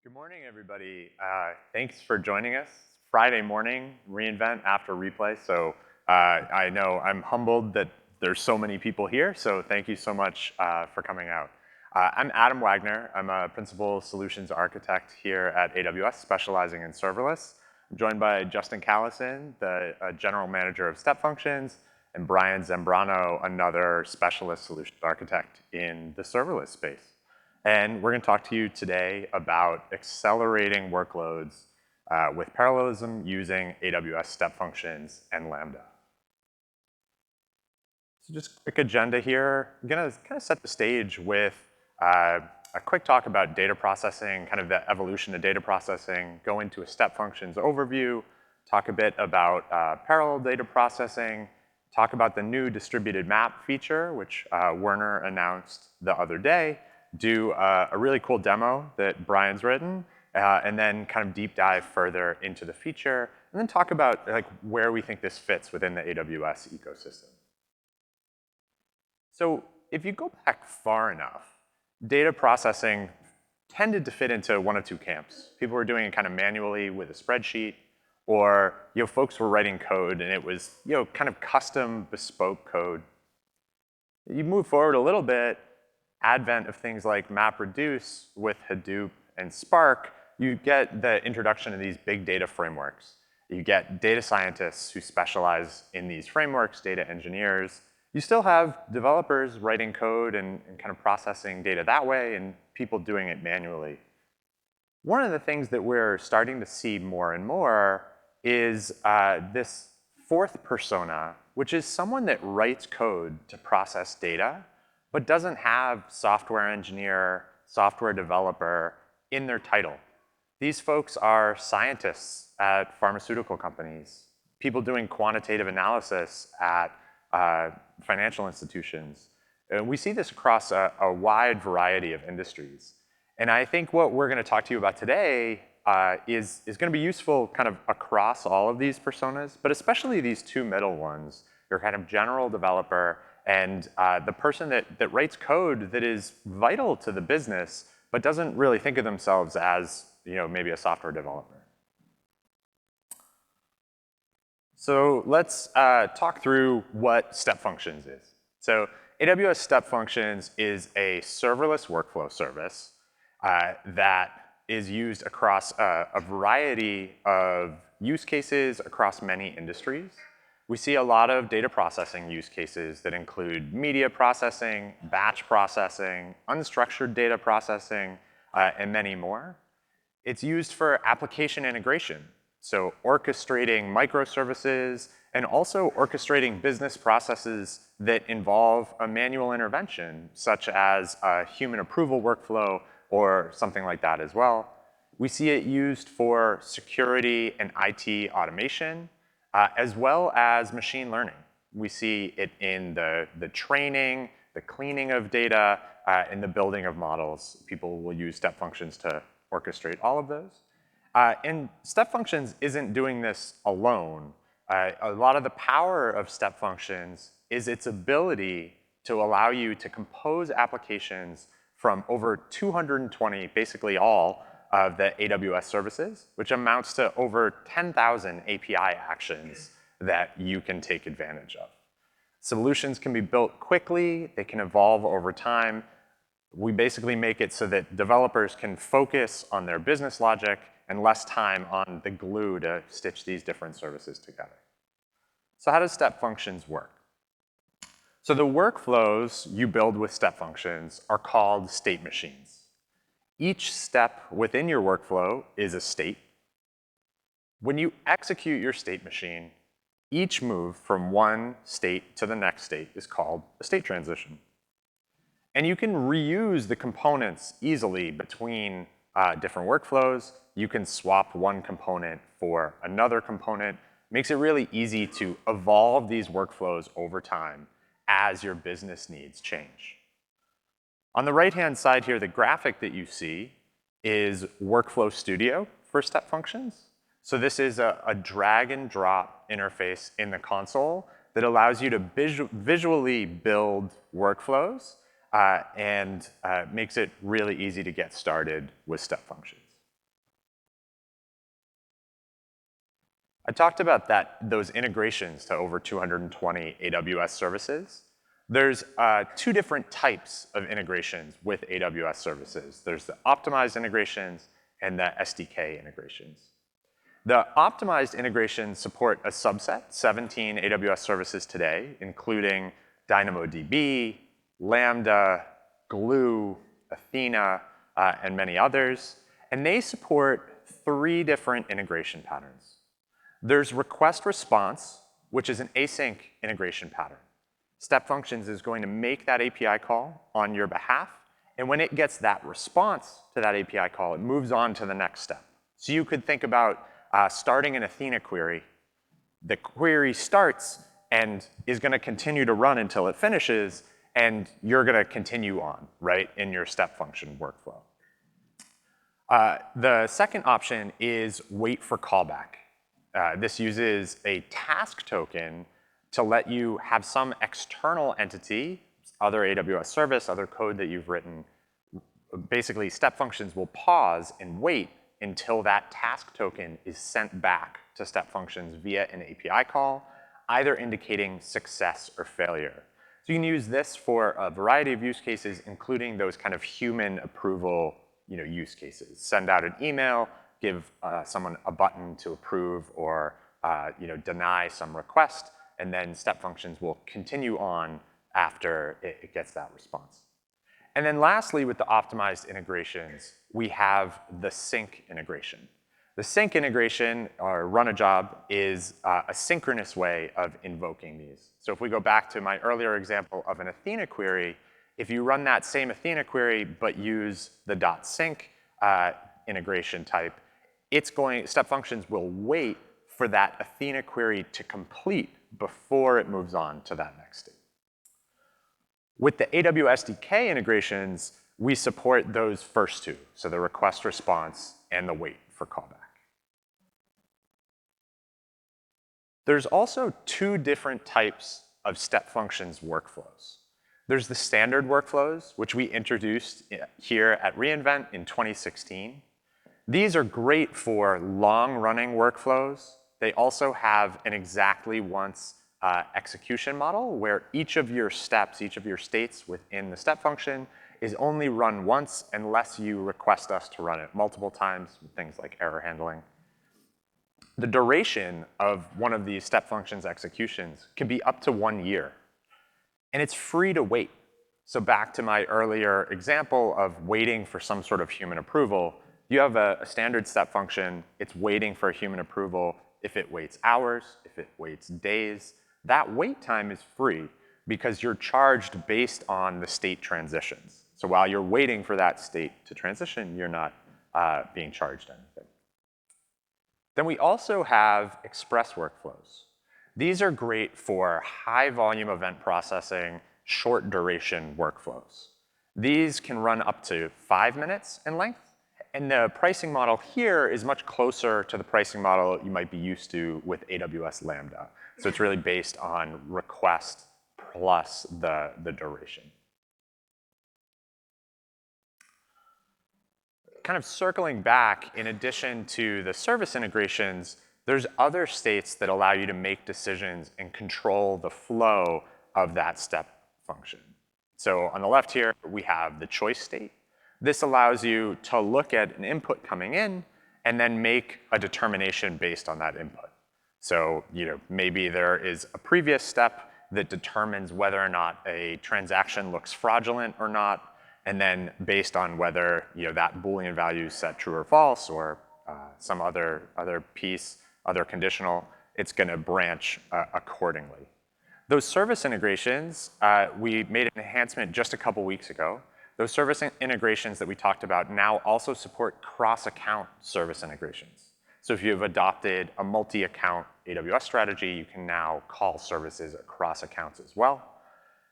Good morning, everybody. Thanks for joining us. Friday morning, reInvent after replay. So I know I'm humbled that there's so many people here, so thank you so much for coming out. I'm Adam Wagner. I'm a principal solutions architect here at AWS, specializing in serverless. I'm joined by Justin Callison, the general manager of Step Functions, and Brian Zambrano, another specialist solutions architect in the serverless space. And we're going to talk to you today about accelerating workloads with parallelism using AWS Step Functions and Lambda. So just a quick agenda here. I'm going to kind of set the stage with a quick talk about data processing, kind of the evolution of data processing, go into a Step Functions overview, talk a bit about parallel data processing, talk about the new distributed map feature, which Werner announced the other day, do a really cool demo that Brian's written, and then kind of deep dive further into the feature, and then talk about like where we think this fits within the AWS ecosystem. So if you go back far enough, data processing tended to fit into one of two camps. People were doing it kind of manually with a spreadsheet, or folks were writing code, and it was kind of custom, bespoke code. You move forward a little bit, advent of things like MapReduce with Hadoop and Spark, you get the introduction of these big data frameworks. You get data scientists who specialize in these frameworks, data engineers. You still have developers writing code and kind of processing data that way, and people doing it manually. One of the things that we're starting to see more and more is this fourth persona, which is someone that writes code to process data, but doesn't have software engineer, software developer in their title. These folks are scientists at pharmaceutical companies, people doing quantitative analysis at financial institutions. And we see this across a wide variety of industries. And I think what we're going to talk to you about today is going to be useful kind of across all of these personas, but especially these two middle ones, your kind of general developer and the person that writes code that is vital to the business, but doesn't really think of themselves as maybe a software developer. So let's talk through what Step Functions is. So AWS Step Functions is a serverless workflow service that is used across a variety of use cases across many industries. We see a lot of data processing use cases that include media processing, batch processing, unstructured data processing, and many more. It's used for application integration, so orchestrating microservices and also orchestrating business processes that involve a manual intervention, such as a human approval workflow or something like that as well. We see it used for security and IT automation, as well as machine learning. We see it in the training, the cleaning of data, and the building of models. People will use Step Functions to orchestrate all of those. And Step Functions isn't doing this alone. A lot of the power of Step Functions is its ability to allow you to compose applications from over 220, basically all, of the AWS services, which amounts to over 10,000 API actions that you can take advantage of. Solutions can be built quickly, they can evolve over time. We basically make it so that developers can focus on their business logic and less time on the glue to stitch these different services together. So how does Step Functions work? So the workflows you build with Step Functions are called state machines. Each step within your workflow is a state. When you execute your state machine, each move from one state to the next state is called a state transition. And you can reuse the components easily between different workflows. You can swap one component for another component. Makes it really easy to evolve these workflows over time as your business needs change. On the right-hand side here, the graphic that you see is Workflow Studio for Step Functions. So this is a drag and drop interface in the console that allows you to visually build workflows and makes it really easy to get started with Step Functions. I talked about those integrations to over 220 AWS services. There's two different types of integrations with AWS services. There's the optimized integrations and the SDK integrations. The optimized integrations support a subset, 17 AWS services today, including DynamoDB, Lambda, Glue, Athena, and many others. And they support three different integration patterns. There's request response, which is an async integration pattern. Step Functions is going to make that API call on your behalf, and when it gets that response to that API call, it moves on to the next step. So you could think about starting an Athena query. The query starts and is going to continue to run until it finishes, and you're going to continue on, right, in your step function workflow. The second option is wait for callback. This uses a task token to let you have some external entity, other AWS service, other code that you've written. Basically, Step Functions will pause and wait until that task token is sent back to Step Functions via an API call, either indicating success or failure. So you can use this for a variety of use cases, including those kind of human approval use cases. Send out an email, give someone a button to approve or deny some request, and then Step Functions will continue on after it gets that response. And then lastly, with the optimized integrations, we have the sync integration. The sync integration, or run a job, is a synchronous way of invoking these. So if we go back to my earlier example of an Athena query, if you run that same Athena query but use the .sync integration type, Step Functions will wait for that Athena query to complete before it moves on to that next state. With the AWS SDK integrations, we support those first two, so the request response and the wait for callback. There's also two different types of Step Functions workflows. There's the standard workflows, which we introduced here at reInvent in 2016. These are great for long-running workflows. They also have an exactly once execution model where each of your steps, each of your states within the step function is only run once unless you request us to run it multiple times, things like error handling. The duration of one of these step functions executions can be up to 1 year. And it's free to wait. So back to my earlier example of waiting for some sort of human approval, you have a standard step function, it's waiting for human approval. If it waits hours, if it waits days, that wait time is free because you're charged based on the state transitions. So while you're waiting for that state to transition, you're not being charged anything. Then we also have express workflows. These are great for high volume event processing, short duration workflows. These can run up to 5 minutes in length. And the pricing model here is much closer to the pricing model you might be used to with AWS Lambda. So it's really based on request plus the duration. Kind of circling back, in addition to the service integrations, there's other states that allow you to make decisions and control the flow of that step function. So on the left here, we have the choice state. This allows you to look at an input coming in and then make a determination based on that input. So maybe there is a previous step that determines whether or not a transaction looks fraudulent or not, and then based on whether that Boolean value is set true or false or some other piece, other conditional, it's going to branch accordingly. Those service integrations, we made an enhancement just a couple weeks ago. Those service integrations that we talked about now also support cross-account service integrations. So if you've adopted a multi-account AWS strategy, you can now call services across accounts as well.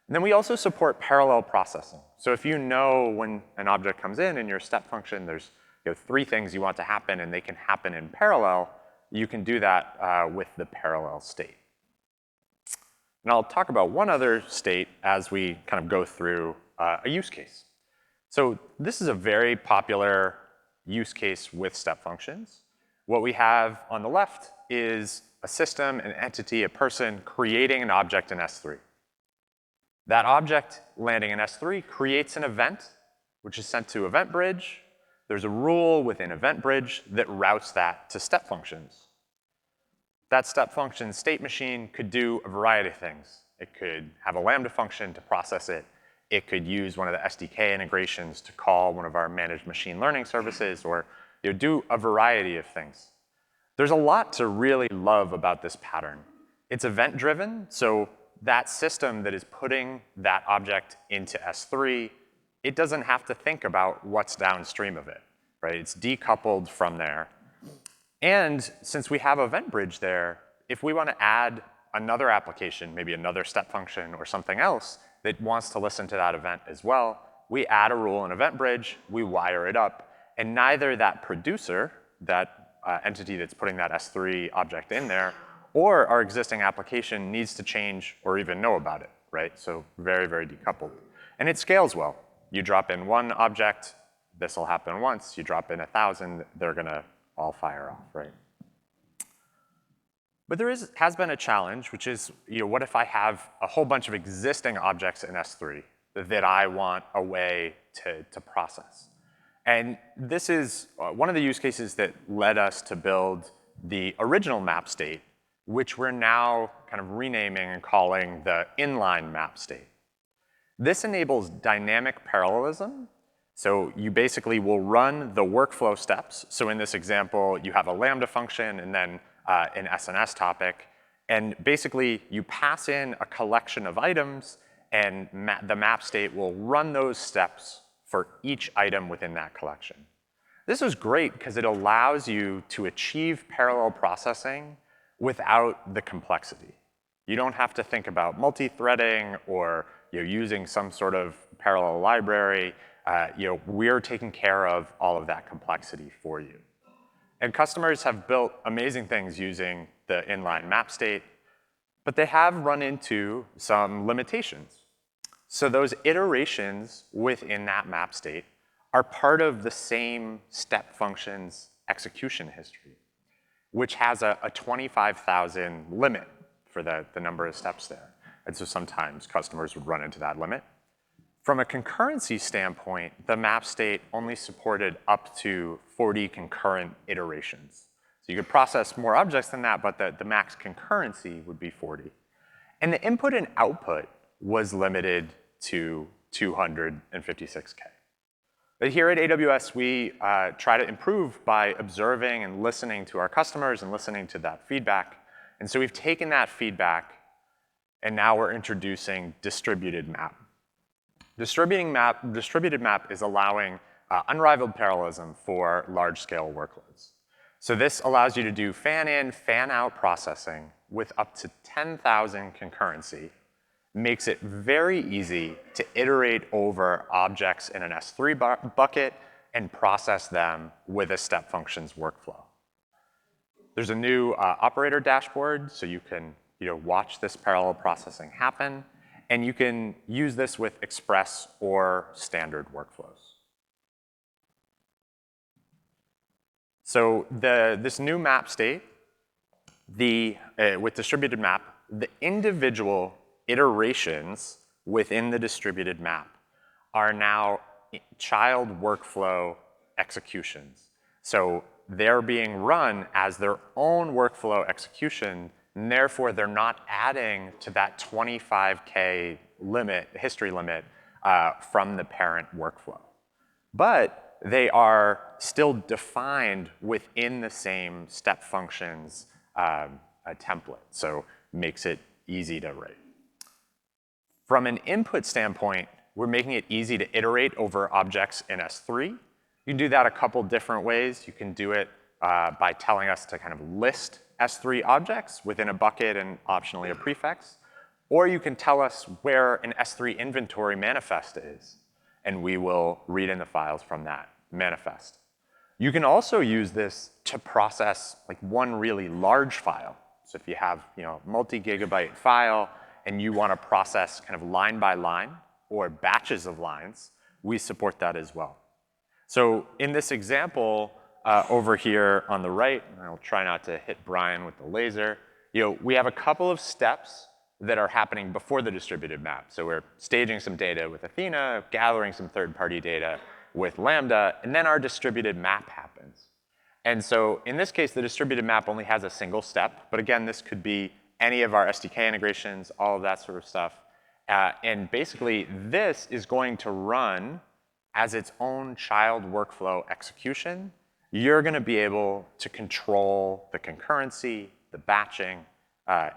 And then we also support parallel processing. So if you know when an object comes in your step function, there's 3 things you want to happen and they can happen in parallel, you can do that with the parallel state. And I'll talk about one other state as we kind of go through a use case. So this is a very popular use case with step functions. What we have on the left is a system, an entity, a person creating an object in S3. That object landing in S3 creates an event, which is sent to Event Bridge. There's a rule within Event Bridge that routes that to step functions. That step function state machine could do a variety of things. It could have a Lambda function to process it. It could use one of the SDK integrations to call one of our managed machine learning services, or do a variety of things. There's a lot to really love about this pattern. It's event-driven, so that system that is putting that object into S3, it doesn't have to think about what's downstream of it, right? It's decoupled from there. And since we have Event Bridge there, if we want to add another application, maybe another step function or something else that wants to listen to that event as well, we add a rule in Event Bridge, we wire it up, and neither that producer, that entity that's putting that S3 object in there, or our existing application needs to change or even know about it, right? So very, very decoupled. And it scales well. You drop in one object, this will happen once. You drop in 1,000, they're going to all fire off, right? But there has been a challenge, which is, what if I have a whole bunch of existing objects in S3 that I want a way to process? And this is one of the use cases that led us to build the original map state, which we're now kind of renaming and calling the Inline Map state. This enables dynamic parallelism. So you basically will run the workflow steps. So in this example, you have a Lambda function and then an SNS topic. And basically, you pass in a collection of items, and the map state will run those steps for each item within that collection. This is great because it allows you to achieve parallel processing without the complexity. You don't have to think about multi-threading or using some sort of parallel library. We're taking care of all of that complexity for you. And customers have built amazing things using the inline map state, but they have run into some limitations. So those iterations within that map state are part of the same step functions execution history, which has a 25,000 limit for the number of steps there. And so sometimes customers would run into that limit. From a concurrency standpoint, the map state only supported up to 40 concurrent iterations. So you could process more objects than that, but the max concurrency would be 40. And the input and output was limited to 256K. But here at AWS, we try to improve by observing and listening to our customers and listening to that feedback. And so we've taken that feedback, and now we're introducing distributed map. Distributed map is allowing unrivaled parallelism for large-scale workloads. So this allows you to do fan-in, fan-out processing with up to 10,000 concurrency, makes it very easy to iterate over objects in an S3 bucket and process them with a step functions workflow. There's a new operator dashboard, so you can watch this parallel processing happen. And you can use this with express or standard workflows. So this new map state, with distributed map, the individual iterations within the distributed map are now child workflow executions. So they're being run as their own workflow execution, and therefore they're not adding to that 25K limit, history limit, from the parent workflow. But they are still defined within the same step functions template, so makes it easy to write. From an input standpoint, we're making it easy to iterate over objects in S3. You can do that a couple different ways. You can do it by telling us to kind of list S3 objects within a bucket and optionally a prefix. Or you can tell us where an S3 inventory manifest is, and we will read in the files from that manifest. You can also use this to process like one really large file. So if you have multi-gigabyte file and you want to process kind of line by line or batches of lines, we support that as well. So in this example over here on the right, and I'll try not to hit Brian with the laser, we have a couple of steps that are happening before the distributed map. So we're staging some data with Athena, gathering some third-party data with Lambda, and then our distributed map happens. And so in this case, the distributed map only has a single step. But again, this could be any of our SDK integrations, all of that sort of stuff. And basically, this is going to run as its own child workflow execution. You're going to be able to control the concurrency, the batching,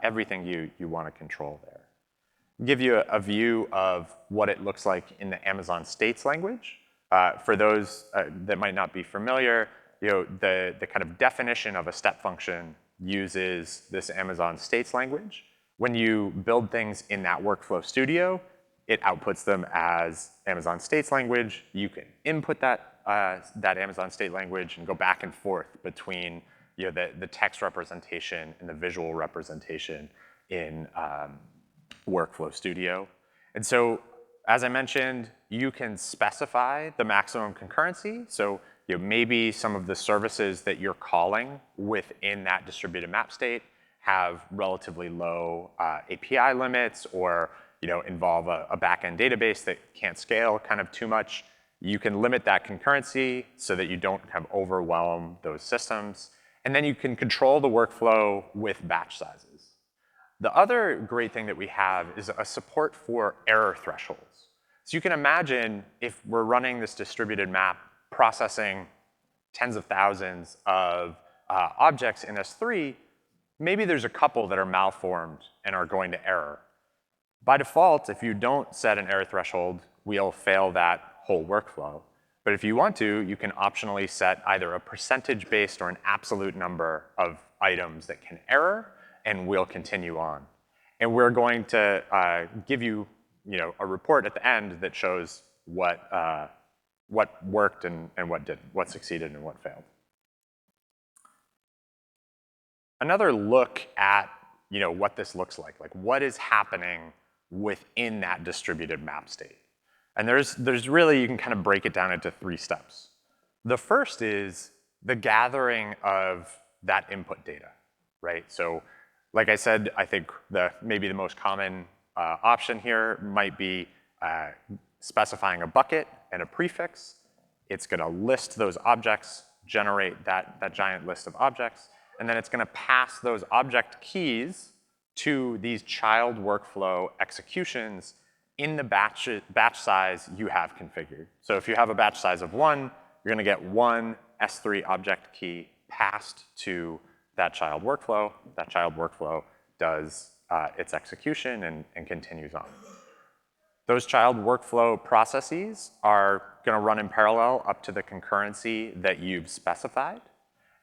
everything you want to control there. Give you a view of what it looks like in the Amazon States language. For those that might not be familiar, the kind of definition of a step function uses this Amazon States language. When you build things in that workflow studio, it outputs them as Amazon States language. You can input that Amazon State language and go back and forth between the text representation and the visual representation in Workflow Studio. And so, as I mentioned, you can specify the maximum concurrency. So maybe some of the services that you're calling within that distributed map state have relatively low API limits or involve a backend database that can't scale kind of too much. You can limit that concurrency so that you don't kind of overwhelm those systems. And then you can control the workflow with batch sizes. The other great thing that we have is a support for error thresholds. So you can imagine if we're running this distributed map, processing tens of thousands of objects in S3, maybe there's a couple that are malformed and are going to error. By default, if you don't set an error threshold, we'll fail that whole workflow. But if you want to, you can optionally set either a percentage-based or an absolute number of items that can error, and we'll continue on. And we're going to give you, a report at the end that shows what worked and what didn't, what succeeded and what failed. Another look at what this looks like what is happening within that distributed map state. And there's really, you can kind of break it down into 3 steps. The first is the gathering of that input data, right? So like I said, I think maybe the most common option here might be specifying a bucket and a prefix. It's going to list those objects, generate that giant list of objects, and then it's going to pass those object keys to these child workflow executions in the batch size you have configured. So if you have a batch size of 1, you're going to get 1 S3 object key passed to that child workflow. That child workflow does its execution and continues on. Those child workflow processes are going to run in parallel up to the concurrency that you've specified.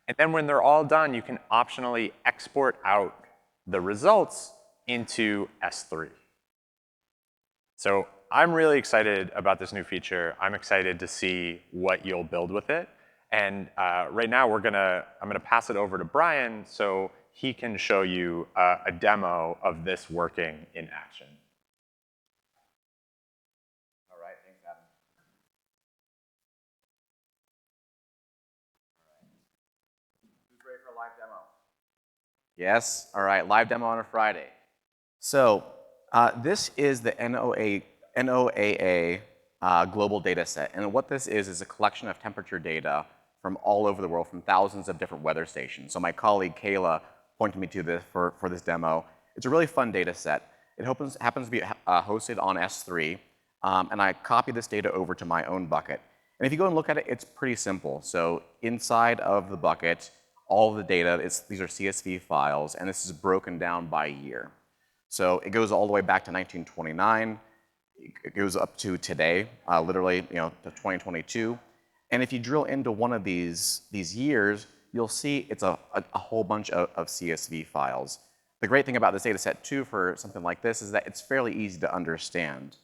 And then when they're all done, you can optionally export out the results into S3. So I'm really excited about this new feature. I'm excited to see what you'll build with it. And right now, I'm gonna pass it over to Brian so he can show you a demo of this working in action. All right, thanks, Adam. All right. Who's ready for a live demo? Yes, all right, live demo on a Friday. So this is the NOAA global data set. And what this is a collection of temperature data from all over the world, from thousands of different weather stations. So my colleague Kayla pointed me to this for this demo. It's a really fun data set. It happens to be hosted on S3, and I copied this data over to my own bucket. And if you go and look at it, it's pretty simple. So inside of the bucket, all of the data, these are CSV files, and this is broken down by year. So it goes all the way back to 1929. It goes up to today, literally, to 2022. And if you drill into one of these years, you'll see it's a whole bunch of CSV files. The great thing about this data set, too, for something like this is that it's fairly easy to understand.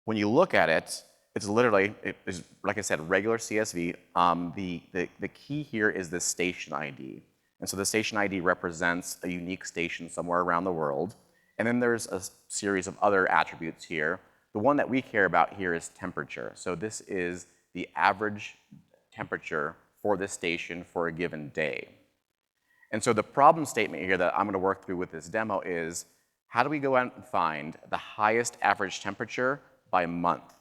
When you look at it, it's literally, like I said, regular CSV. The key here is the station ID. And so the station ID represents a unique station somewhere around the world. And then there's a series of other attributes here. The one that we care about here is temperature. So this is the average temperature for this station for a given day. And so the problem statement here that I'm going to work through with this demo is, how do we go out and find the highest average temperature by month?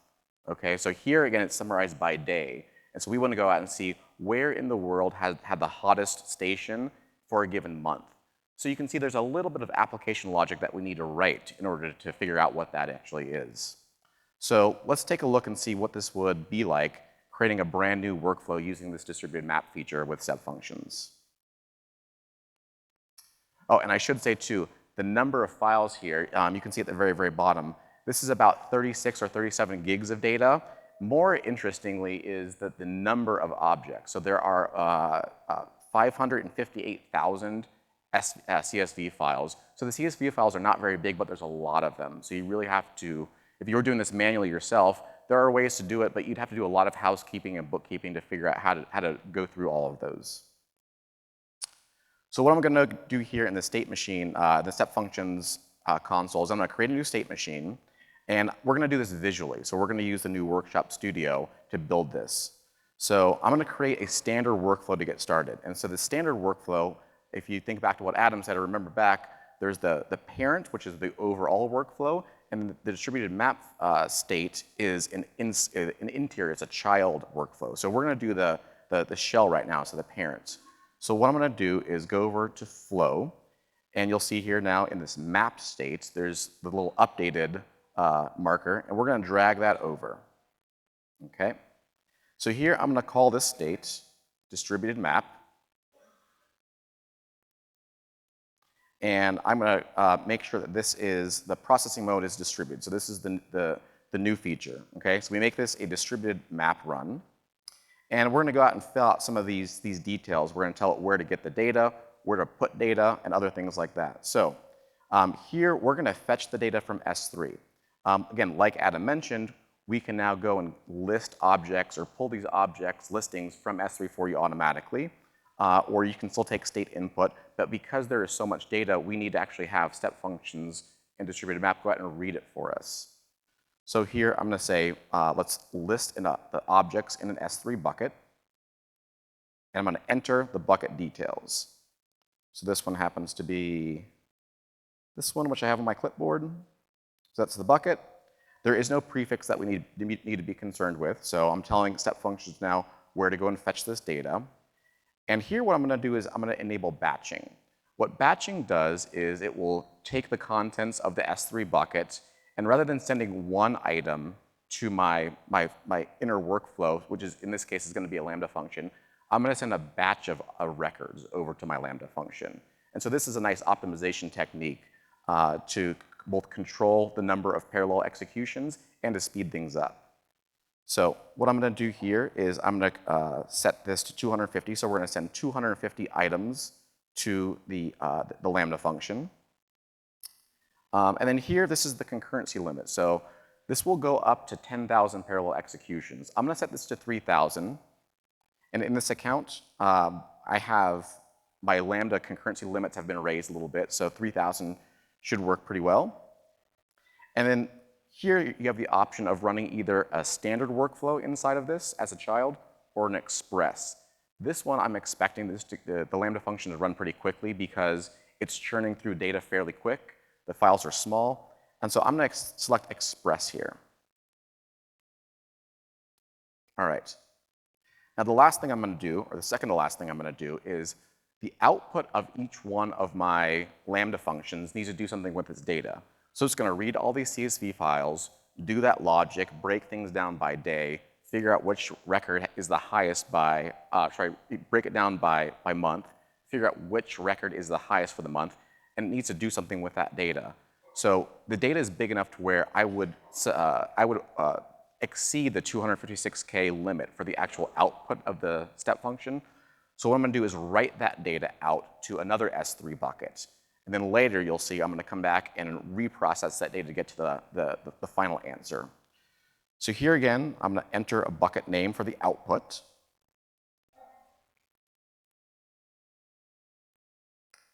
Okay, so here again it's summarized by day. And so we want to go out and see where in the world has had the hottest station for a given month. So you can see there's a little bit of application logic that we need to write in order to figure out what that actually is. So let's take a look and see what this would be like creating a brand new workflow using this distributed map feature with step functions. Oh, and I should say too, the number of files here, you can see at the very, very bottom, this is about 36 or 37 gigs of data. More interestingly is that the number of objects. So there are 558,000 CSV files. So the CSV files are not very big, but there's a lot of them. So you really have to, if you were doing this manually yourself, there are ways to do it, but you'd have to do a lot of housekeeping and bookkeeping to figure out how to go through all of those. So what I'm going to do here in the state machine, the step functions console, is I'm going to create a new state machine, and we're going to do this visually. So we're going to use the new Workshop Studio to build this. So I'm going to create a standard workflow to get started. And so the standard workflow, if you think back to what Adam said or remember back, there's the parent, which is the overall workflow, and the distributed map state is an interior, it's a child workflow. So we're going to do the shell right now, so the parent. So what I'm going to do is go over to flow, and you'll see here now in this map state, there's the little updated marker, and we're going to drag that over. Okay? So here I'm going to call this state distributed map. And I'm going to make sure that this is, the processing mode is distributed. So this is the new feature. Okay? So we make this a distributed map run. And we're going to go out and fill out some of these details. We're going to tell it where to get the data, where to put data, and other things like that. So here we're going to fetch the data from S3. Again, like Adam mentioned, we can now go and list objects or pull these objects listings from S3 for you automatically. Or you can still take state input, but because there is so much data, we need to actually have step functions and distributed map go out and read it for us. So here I'm going to say, let's list the objects in an S3 bucket, and I'm going to enter the bucket details. So this one happens to be this one, which I have on my clipboard. So that's the bucket. There is no prefix that we need to be concerned with, so I'm telling step functions now where to go and fetch this data. And here what I'm going to do is I'm going to enable batching. What batching does is it will take the contents of the S3 bucket, and rather than sending one item to my inner workflow, which is in this case is going to be a Lambda function, I'm going to send a batch of records over to my Lambda function. And so this is a nice optimization technique to both control the number of parallel executions and to speed things up. So what I'm going to do here is I'm going to set this to 250. So we're going to send 250 items to the Lambda function. And then here, this is the concurrency limit. So this will go up to 10,000 parallel executions. I'm going to set this to 3,000. And in this account, I have my Lambda concurrency limits have been raised a little bit. So 3,000 should work pretty well. And then here you have the option of running either a standard workflow inside of this as a child or an express. This one, I'm expecting the Lambda function to run pretty quickly because it's churning through data fairly quick. The files are small. And so I'm going to select express here. All right. Now the last thing I'm going to do, or the second to last thing I'm going to do, is the output of each one of my Lambda functions needs to do something with its data. So it's going to read all these CSV files, do that logic, break things down by day, figure out which record is the highest by, break it down by month, figure out which record is the highest for the month, and it needs to do something with that data. So the data is big enough to where I would exceed the 256K limit for the actual output of the step function. So what I'm going to do is write that data out to another S3 bucket. And then later, you'll see I'm going to come back and reprocess that data to get to the final answer. So here again, I'm going to enter a bucket name for the output.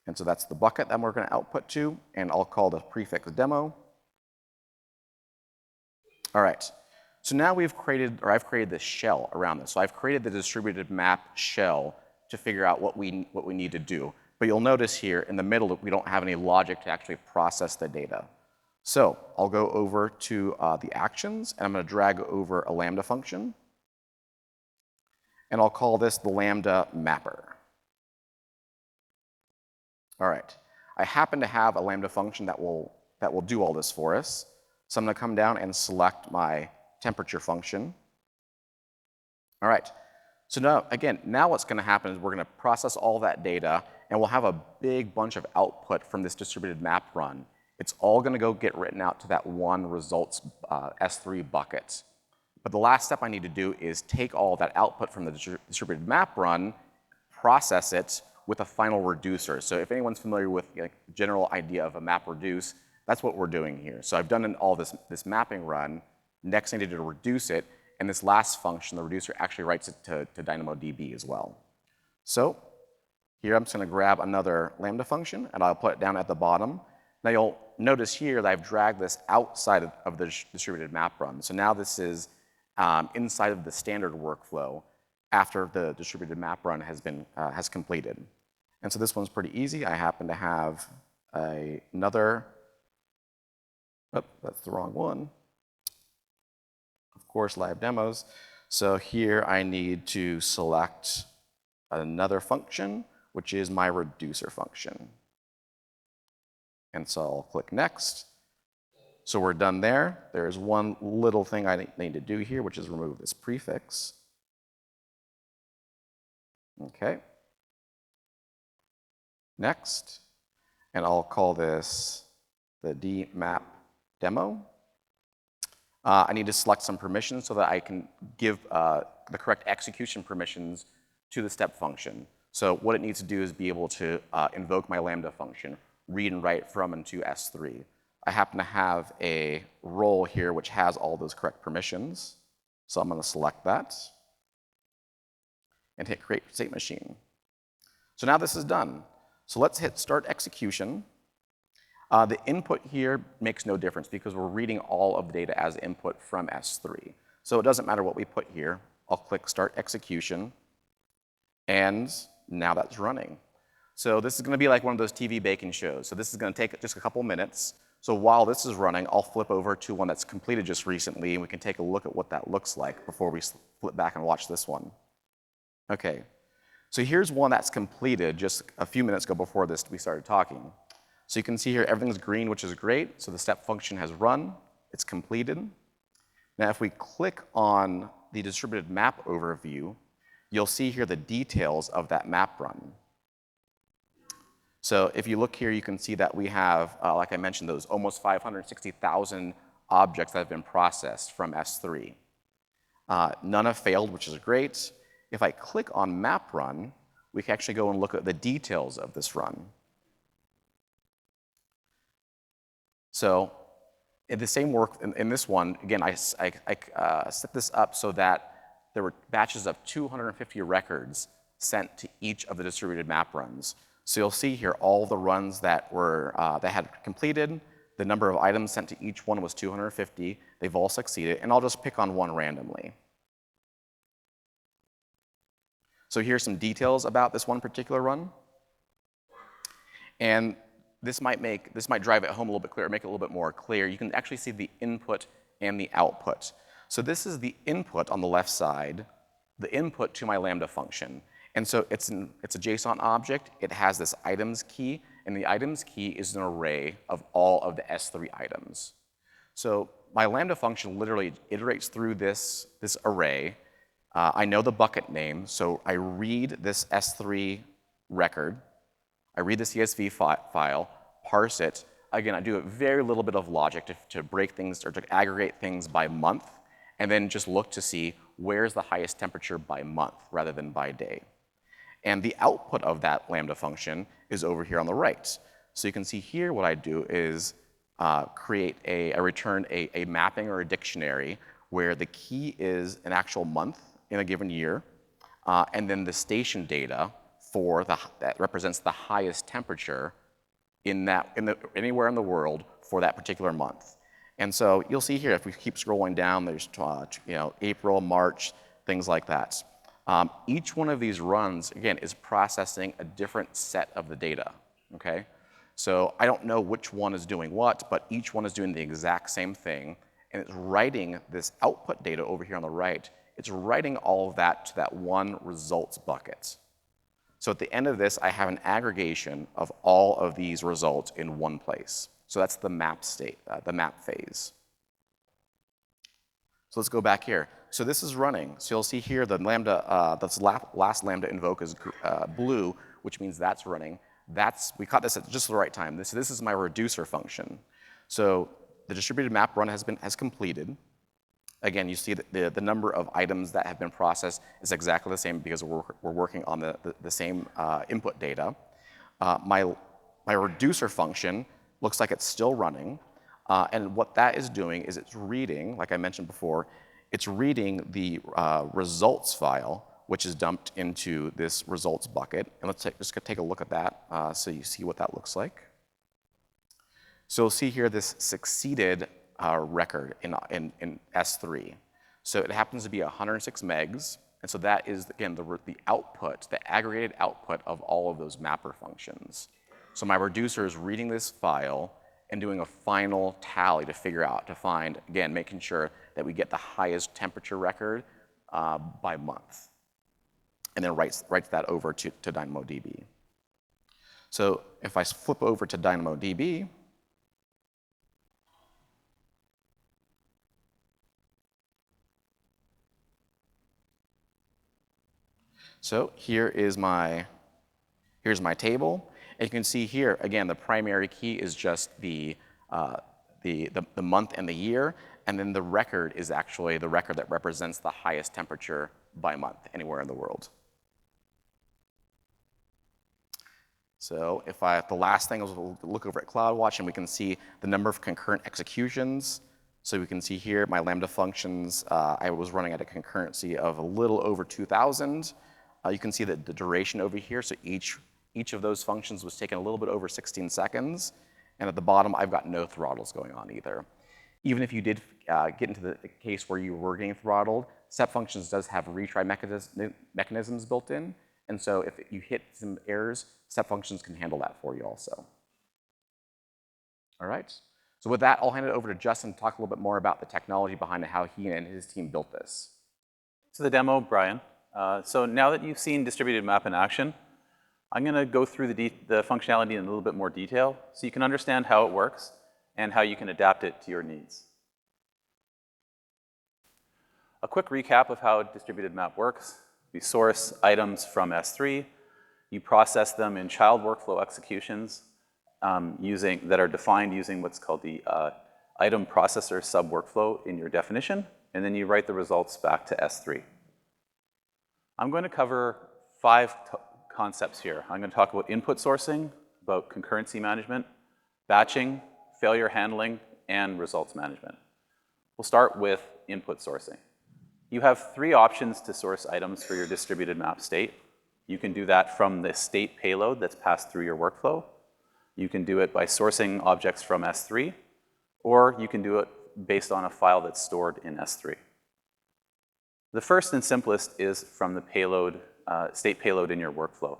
And so that's the bucket that we're going to output to, and I'll call the prefix demo. All right. So now I've created this shell around this. So I've created the distributed map shell to figure out what we need to do. But you'll notice here in the middle we don't have any logic to actually process the data. So I'll go over to the actions, and I'm going to drag over a Lambda function. And I'll call this the Lambda mapper. All right. I happen to have a Lambda function that will do all this for us. So I'm going to come down and select my temperature function. All right. So now what's going to happen is we're going to process all that data, and we'll have a big bunch of output from this distributed map run. It's all going to get written out to that one results S3 bucket. But the last step I need to do is take all that output from the distributed map run, process it with a final reducer. So if anyone's familiar with the general idea of a map reduce, that's what we're doing here. So I've done all this mapping run. Next I need to reduce it. And this last function, the reducer, actually writes it to DynamoDB as well. So here I'm just going to grab another Lambda function, and I'll put it down at the bottom. Now you'll notice here that I've dragged this outside of the distributed map run. So now this is inside of the standard workflow after the distributed map run has completed. And so this one's pretty easy. I happen to have another, oh, that's the wrong one. Of course, live demos. So here I need to select another function, which is my reducer function. And so I'll click next. So we're done there. There's one little thing I need to do here, which is remove this prefix. Okay. Next. And I'll call this the dmap demo. I need to select some permissions so that I can give the correct execution permissions to the step function. So what it needs to do is be able to invoke my Lambda function, read and write from and to S3. I happen to have a role here which has all those correct permissions. So I'm going to select that and hit create state machine. So now this is done. So let's hit start execution. The input here makes no difference because we're reading all of the data as input from S3. So it doesn't matter what we put here. I'll click start execution, and now that's running. So this is going to be like one of those TV baking shows. So this is going to take just a couple minutes. So while this is running, I'll flip over to one that's completed just recently, and we can take a look at what that looks like before we flip back and watch this one. Okay, so here's one that's completed just a few minutes ago before we started talking. So you can see here everything's green, which is great. So the step function has run. It's completed. Now if we click on the distributed map overview, you'll see here the details of that map run. So if you look here, you can see that we have, like I mentioned, those almost 560,000 objects that have been processed from S3. None have failed, which is great. If I click on map run, we can actually go and look at the details of this run. So in the same work, in this one, again, I set this up so that there were batches of 250 records sent to each of the distributed map runs. So you'll see here all the runs that had completed. The number of items sent to each one was 250. They've all succeeded, and I'll just pick on one randomly. So here's some details about this one particular run. And this might drive it home a little bit clearer, make it a little bit more clear. You can actually see the input and the output. So this is the input on the left side, the input to my Lambda function. And so it's a JSON object. It has this items key, and the items key is an array of all of the S3 items. So my Lambda function literally iterates through this array. I know the bucket name, so I read this S3 record. I read the CSV file, parse it. Again, I do a very little bit of logic to break things or to aggregate things by month, and then just look to see where's the highest temperature by month rather than by day. And the output of that Lambda function is over here on the right. So you can see here what I do is return a mapping or a dictionary where the key is an actual month in a given year, and then the station data that represents the highest temperature anywhere in the world for that particular month. And so you'll see here, if we keep scrolling down, there's April, March, things like that. Each one of these runs, again, is processing a different set of the data, okay? So I don't know which one is doing what, but each one is doing the exact same thing, and it's writing this output data over here on the right. It's writing all of that to that one results bucket. So at the end of this, I have an aggregation of all of these results in one place. So that's the map state, the map phase. So let's go back here. So this is running. So you'll see here the lambda, this last lambda invoke is blue, which means that's running. We caught this at just the right time. This is my reducer function. So the distributed map run has completed. Again, you see that the number of items that have been processed is exactly the same because we're working on the same input data. My reducer function looks like it's still running. And what that is doing is it's reading, like I mentioned before, it's reading the results file, which is dumped into this results bucket. And let's just take a look at that so you see what that looks like. So you'll see here this succeeded record in S3. So it happens to be 106 megs. And so that is, again, the output, the aggregated output of all of those mapper functions. So my reducer is reading this file and doing a final tally to find, again, making sure that we get the highest temperature record by month. And then writes that over to DynamoDB. So if I flip over to DynamoDB, so here's my table. And you can see here, again, the primary key is just the month and the year, and then the record is actually the record that represents the highest temperature by month anywhere in the world. So the last thing is we'll look over at CloudWatch, and we can see the number of concurrent executions. So we can see here my Lambda functions, I was running at a concurrency of a little over 2,000. You can see that the duration over here, so each of those functions was taking a little bit over 16 seconds. And at the bottom, I've got no throttles going on either. Even if you did get into the case where you were getting throttled, Step Functions does have retry mechanisms built in. And so if you hit some errors, Step Functions can handle that for you also. All right. So with that, I'll hand it over to Justin to talk a little bit more about the technology behind how he and his team built this. So the demo, Brian. So now that you've seen distributed map in action, I'm going to go through the functionality in a little bit more detail so you can understand how it works and how you can adapt it to your needs. A quick recap of how distributed map works. We source items from S3. You process them in child workflow executions that are defined using what's called the item processor sub-workflow in your definition, and then you write the results back to S3. I'm going to cover 5 concepts here. I'm going to talk about input sourcing, about concurrency management, batching, failure handling, and results management. We'll start with input sourcing. You have 3 options to source items for your distributed map state. You can do that from the state payload that's passed through your workflow. You can do it by sourcing objects from S3, or you can do it based on a file that's stored in S3. The first and simplest is from the payload, state payload in your workflow.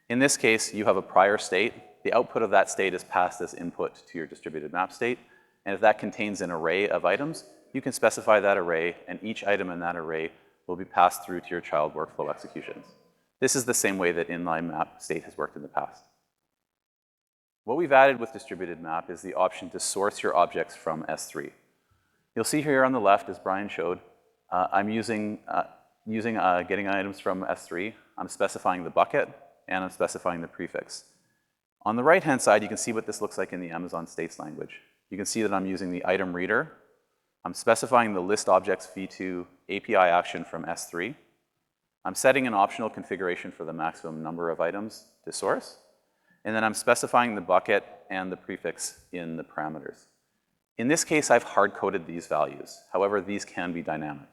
In this case, you have a prior state. The output of that state is passed as input to your distributed map state. And if that contains an array of items, you can specify that array, and each item in that array will be passed through to your child workflow executions. This is the same way that Inline Map state has worked in the past. What we've added with distributed map is the option to source your objects from S3. You'll see here on the left, as Brian showed, I'm getting items from S3. I'm specifying the bucket, and I'm specifying the prefix. On the right-hand side, you can see what this looks like in the Amazon States language. You can see that I'm using the item reader. I'm specifying the list objects v2 API action from S3. I'm setting an optional configuration for the maximum number of items to source. And then I'm specifying the bucket and the prefix in the parameters. In this case, I've hard-coded these values. However, these can be dynamic.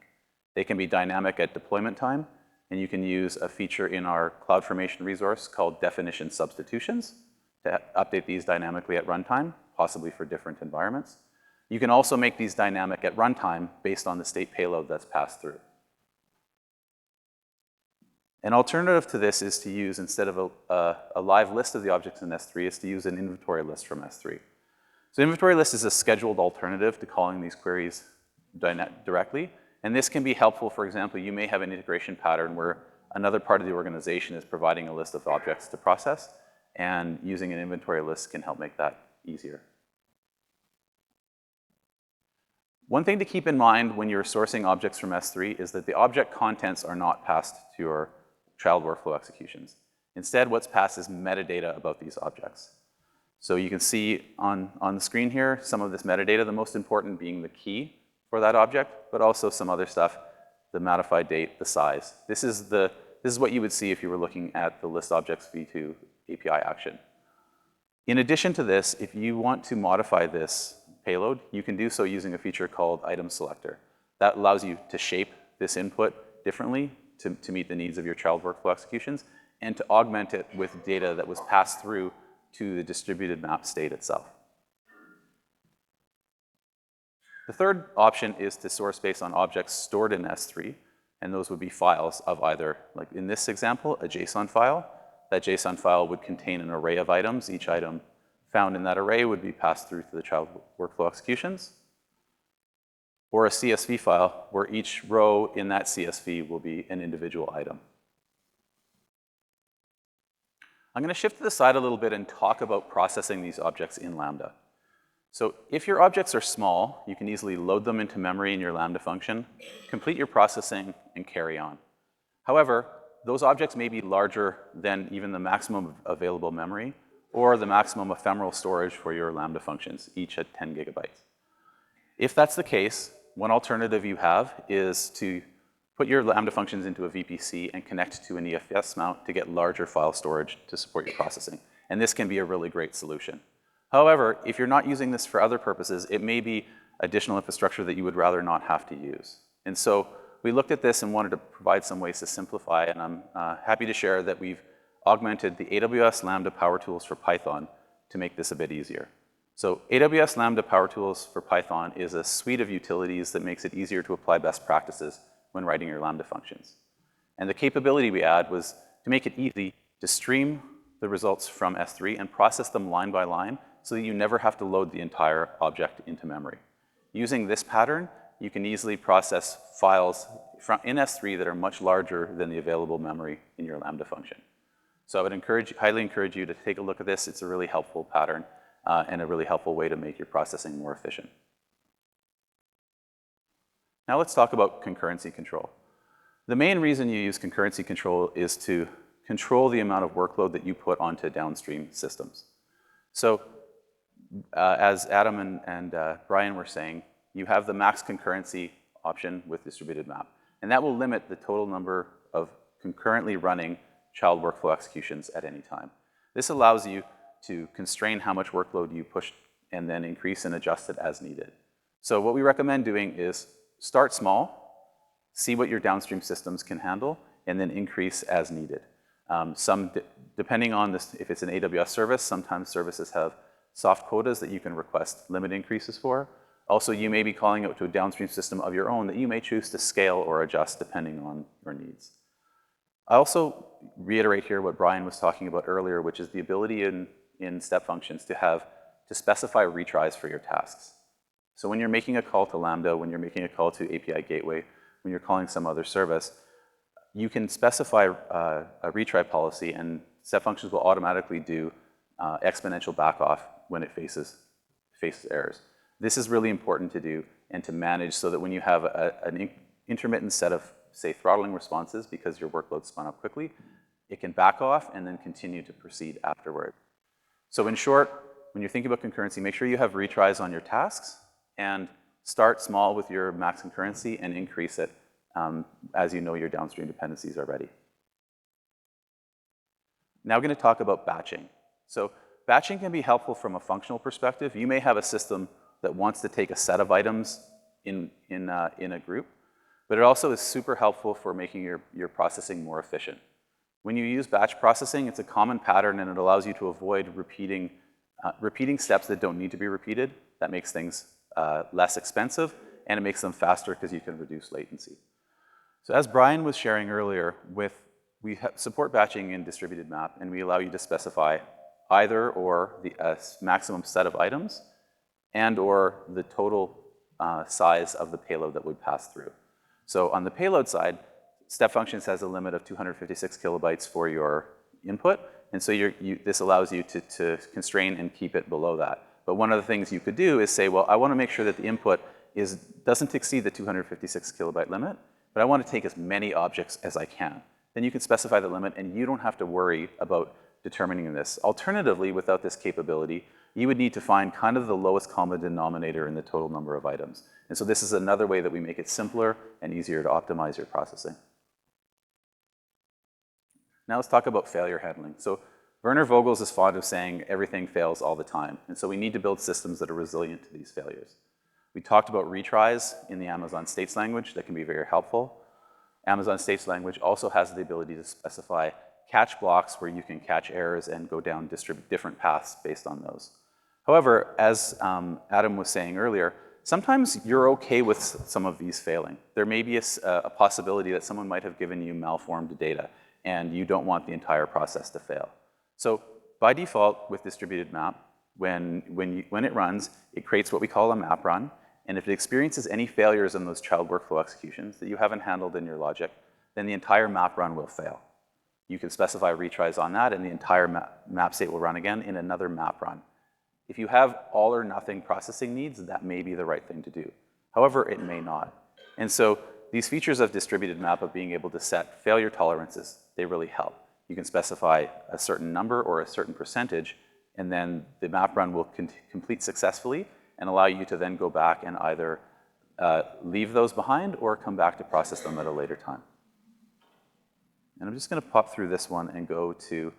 They can be dynamic at deployment time, and you can use a feature in our CloudFormation resource called definition substitutions to update these dynamically at runtime, possibly for different environments. You can also make these dynamic at runtime based on the state payload that's passed through. An alternative to this is to use, instead of a live list of the objects in S3, is to use an inventory list from S3. So inventory list is a scheduled alternative to calling these queries directly. And this can be helpful. For example, you may have an integration pattern where another part of the organization is providing a list of objects to process, and using an inventory list can help make that easier. One thing to keep in mind when you're sourcing objects from S3 is that the object contents are not passed to your child workflow executions. Instead, what's passed is metadata about these objects. So you can see on the screen here some of this metadata, the most important being the key for that object, but also some other stuff, the modified date, the size. This is what you would see if you were looking at the list objects v2 API action. In addition to this, if you want to modify this payload, you can do so using a feature called item selector. That allows you to shape this input differently to meet the needs of your child workflow executions, and to augment it with data that was passed through to the distributed map state itself. The third option is to source based on objects stored in S3, and those would be files of either, like in this example, a JSON file. That JSON file would contain an array of items. Each item found in that array would be passed through to the child workflow executions. Or a CSV file, where each row in that CSV will be an individual item. I'm going to shift to the side a little bit and talk about processing these objects in Lambda. So if your objects are small, you can easily load them into memory in your Lambda function, complete your processing, and carry on. However, those objects may be larger than even the maximum available memory or the maximum ephemeral storage for your Lambda functions, each at 10 gigabytes. If that's the case, one alternative you have is to put your Lambda functions into a VPC and connect to an EFS mount to get larger file storage to support your processing. And this can be a really great solution. However, if you're not using this for other purposes, it may be additional infrastructure that you would rather not have to use. And so we looked at this and wanted to provide some ways to simplify, and I'm happy to share that we've augmented the AWS Lambda Power Tools for Python to make this a bit easier. So AWS Lambda Power Tools for Python is a suite of utilities that makes it easier to apply best practices when writing your Lambda functions. And the capability we add was to make it easy to stream the results from S3 and process them line by line so that you never have to load the entire object into memory. Using this pattern, you can easily process files in S3 that are much larger than the available memory in your Lambda function. So I would highly encourage you to take a look at this. It's a really helpful pattern and a really helpful way to make your processing more efficient. Now let's talk about concurrency control. The main reason you use concurrency control is to control the amount of workload that you put onto downstream systems. So as Adam and Brian were saying, you have the max concurrency option with distributed map. And that will limit the total number of concurrently running child workflow executions at any time. This allows you to constrain how much workload you push and then increase and adjust it as needed. So what we recommend doing is start small, see what your downstream systems can handle, and then increase as needed. Depending on this, if it's an AWS service, sometimes services have soft quotas that you can request limit increases for. Also, you may be calling out to a downstream system of your own that you may choose to scale or adjust depending on your needs. I also reiterate here what Brian was talking about earlier, which is the ability in step functions to specify retries for your tasks. So when you're making a call to Lambda, when you're making a call to API Gateway, when you're calling some other service, you can specify a retry policy, and step functions will automatically do exponential backoff when it faces errors. This is really important to do and to manage so that when you have an intermittent set of, say, throttling responses because your workload spun up quickly, it can back off and then continue to proceed afterward. So in short, when you're thinking about concurrency, make sure you have retries on your tasks and start small with your max concurrency and increase it as you know your downstream dependencies are ready. Now we're going to talk about batching. So batching can be helpful from a functional perspective. You may have a system that wants to take a set of items in a group, but it also is super helpful for making your processing more efficient. When you use batch processing, it's a common pattern and it allows you to avoid repeating steps that don't need to be repeated. That makes things less expensive and it makes them faster because you can reduce latency. So as Brian was sharing earlier, with we support batching in distributed map, and we allow you to specify either or the maximum set of items and or the total size of the payload that we pass through. So on the payload side, Step Functions has a limit of 256 kilobytes for your input, and so this allows you to constrain and keep it below that. But one of the things you could do is say, well, I want to make sure that the input doesn't exceed the 256 kilobyte limit, but I want to take as many objects as I can. Then you can specify the limit, and you don't have to worry about determining this. Alternatively, without this capability, you would need to find kind of the lowest common denominator in the total number of items. And so this is another way that we make it simpler and easier to optimize your processing. Now let's talk about failure handling. So Werner Vogels is fond of saying everything fails all the time. And so we need to build systems that are resilient to these failures. We talked about retries in the Amazon States language that can be very helpful. Amazon States language also has the ability to specify catch blocks where you can catch errors and go down different paths based on those. However, as Adam was saying earlier, sometimes you're okay with some of these failing. There may be a possibility that someone might have given you malformed data, and you don't want the entire process to fail. So by default, with distributed map, when it runs, it creates what we call a map run, and if it experiences any failures in those child workflow executions that you haven't handled in your logic, then the entire map run will fail. You can specify retries on that, and the entire map state will run again in another map run. If you have all or nothing processing needs, that may be the right thing to do. However, it may not. And so these features of distributed map of being able to set failure tolerances, they really help. You can specify a certain number or a certain percentage, and then the map run will complete successfully and allow you to then go back and either leave those behind or come back to process them at a later time. And I'm just going to pop through this one and go to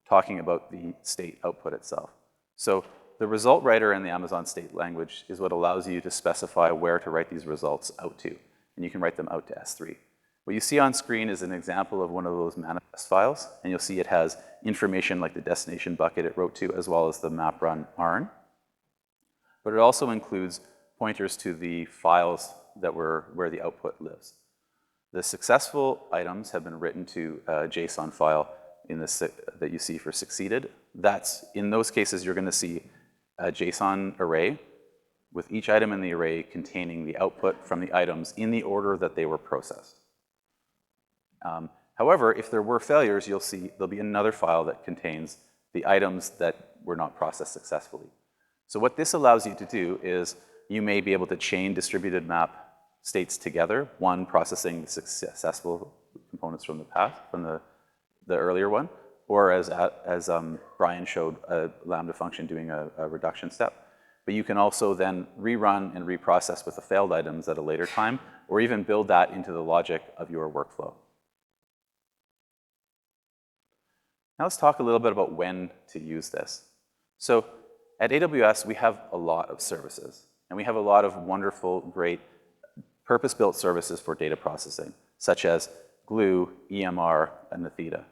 talking about the state output itself. So the result writer in the Amazon State language is what allows you to specify where to write these results out to. And you can write them out to S3. What you see on screen is an example of one of those manifest files. And you'll see it has information like the destination bucket it wrote to, as well as the map run ARN. But it also includes pointers to the files that where the output lives. The successful items have been written to a JSON file in this that you see for succeeded. In those cases, you're going to see a JSON array with each item in the array containing the output from the items in the order that they were processed. However, if there were failures, you'll see there'll be another file that contains the items that were not processed successfully. So what this allows you to do is you may be able to chain distributed map states together, one processing the successful components from the past, from the earlier one, or as Brian showed, a Lambda function doing a reduction step. But you can also then rerun and reprocess with the failed items at a later time, or even build that into the logic of your workflow. Now let's talk a little bit about when to use this. So at AWS, we have a lot of services, and we have a lot of wonderful, great, purpose-built services for data processing, such as Glue, EMR, and the Theta.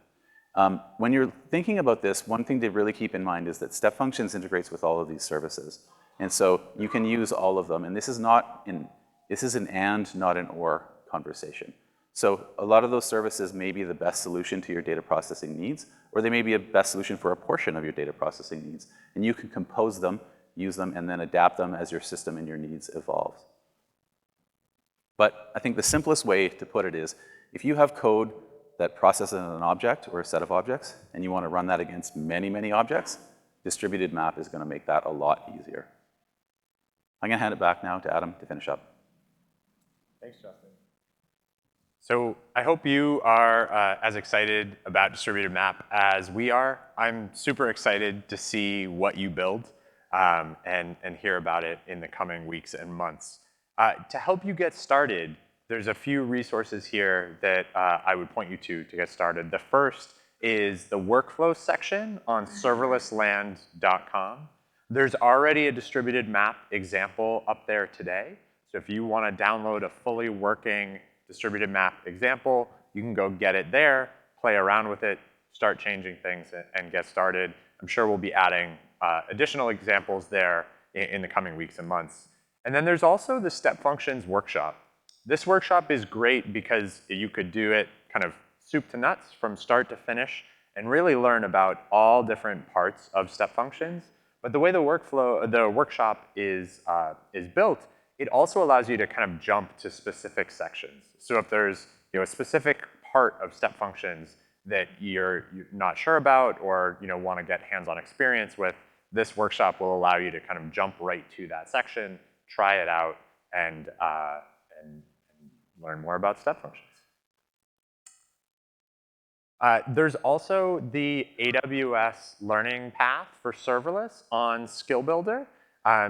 When you're thinking about this, one thing to really keep in mind is that Step Functions integrates with all of these services. And so you can use all of them. And this is an and, not an or conversation. So a lot of those services may be the best solution to your data processing needs, or they may be a best solution for a portion of your data processing needs. And you can compose them, use them, and then adapt them as your system and your needs evolve. But I think the simplest way to put it is, if you have code that processes an object or a set of objects, and you want to run that against many, many objects, distributed map is going to make that a lot easier. I'm going to hand it back now to Adam to finish up. Thanks, Justin. So I hope you are as excited about distributed map as we are. I'm super excited to see what you build and hear about it in the coming weeks and months. To help you get started, there's a few resources here that I would point you to get started. The first is the workflow section on serverlessland.com. There's already a distributed map example up there today. So if you want to download a fully working distributed map example, you can go get it there, play around with it, start changing things, and get started. I'm sure we'll be adding additional examples there in the coming weeks and months. And then there's also the Step Functions workshop. This workshop is great because you could do it kind of soup to nuts from start to finish and really learn about all different parts of step functions. But the way the workshop is built, it also allows you to kind of jump to specific sections. So if there's a specific part of step functions that you're not sure about or want to get hands-on experience with, this workshop will allow you to kind of jump right to that section, try it out, and learn more about step functions. There's also the AWS learning path for serverless on Skill Builder.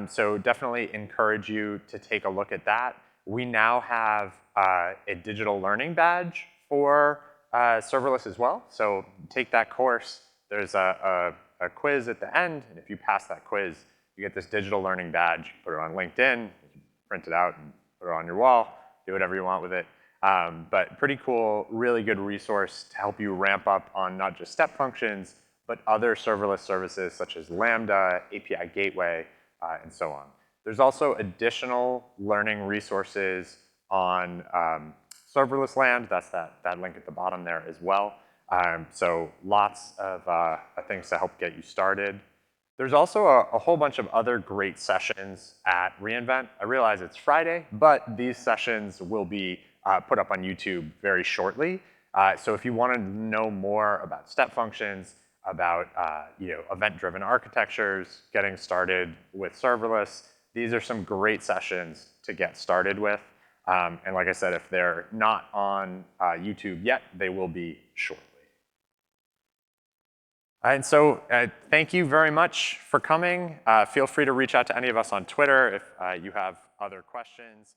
So definitely encourage you to take a look at that. We now have a digital learning badge for serverless as well. So take that course. There's a quiz at the end, and if you pass that quiz, you get this digital learning badge. Put it on LinkedIn, print it out, and put it on your wall. Do whatever you want with it. But pretty cool, really good resource to help you ramp up on not just step functions, but other serverless services such as Lambda, API Gateway, and so on. There's also additional learning resources on serverless land. That's that link at the bottom there as well. So lots of things to help get you started. There's also a whole bunch of other great sessions at reInvent. I realize it's Friday, but these sessions will be put up on YouTube very shortly. So if you want to know more about step functions, about event-driven architectures, getting started with serverless, these are some great sessions to get started with. And like I said, if they're not on YouTube yet, they will be shortly. And so thank you very much for coming. Feel free to reach out to any of us on Twitter if you have other questions.